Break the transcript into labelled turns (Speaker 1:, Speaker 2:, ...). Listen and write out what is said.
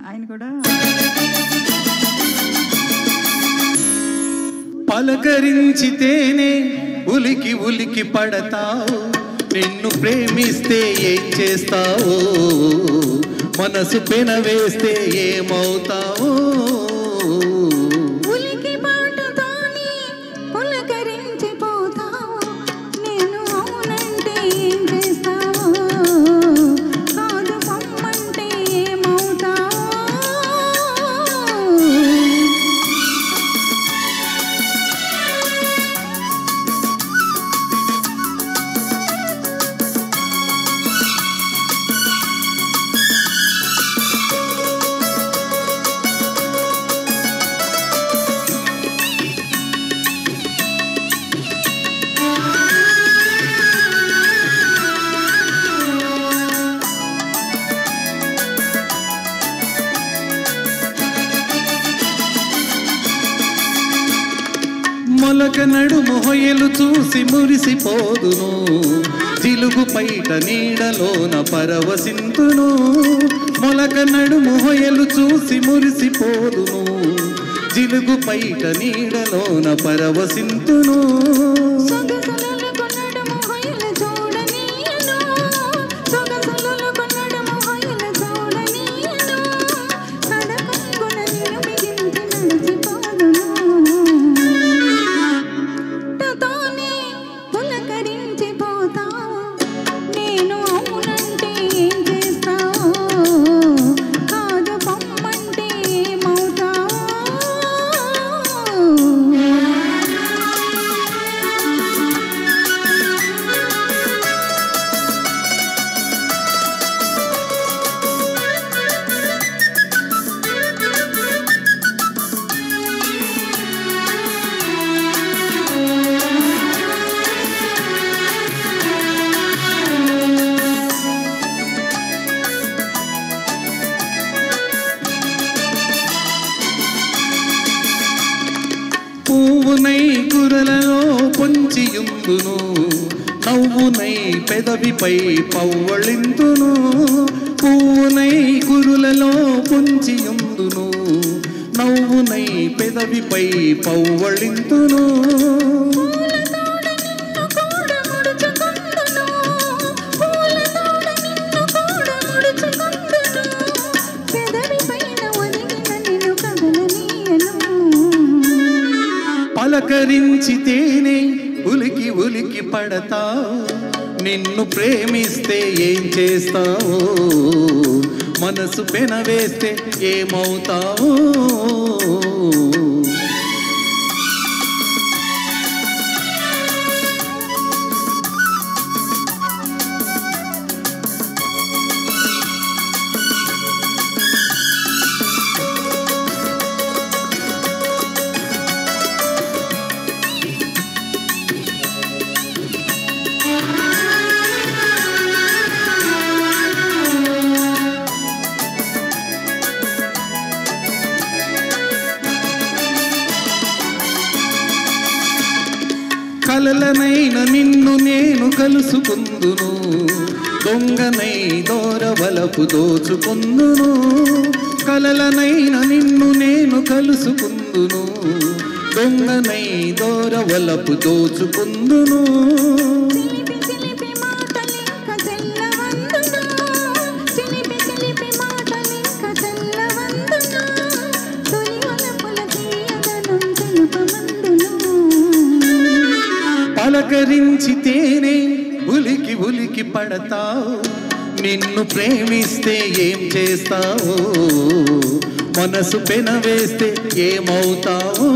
Speaker 1: ఆయన కూడా
Speaker 2: పలకరించితేనే ఉలికి ఉలికి పడతావు, నిన్ను ప్రేమిస్తే ఏం చేస్తావు, మనసు పెనవేస్తే ఏమవుతావు. మొలక నడుము హొయలు చూసి మురిసిపోదును, జిలుగు పైట నీడలోన పరవశింతును. మొలక నడుము హొయలు చూసి మురిసిపోదును, జిలుగు పైట నీడలోన పరవశింతును. పువ్వునై కురలలో పొంచియుందును, నవ్వునై పెదవిపై పవ్వళింతును. పువ్వునై కురులలో పొంచియుందును, నవ్వునై పెదవిపై పవ్వళింతును. పలకరించితేనే ఉలికి ఉలికి పడతావు, నిన్ను ప్రేమిస్తే ఏం చేస్తావు, మనసు పెనవేస్తే ఏమవుతావు. కలలనైన నిన్ను నేను కలుసుకుందును, దొంగనై దోరవలపు దోచుకుందును. కలలనైన నిన్ను నేను కలుసుకుందును, దొంగనై దోరవలపు దోచుకుందును. పలకరించితేనే ఉలికి ఉలికి పడతావు, నిన్ను ప్రేమిస్తే ఏం చేస్తావు, మనసు పెనవేస్తే ఏమవుతావు.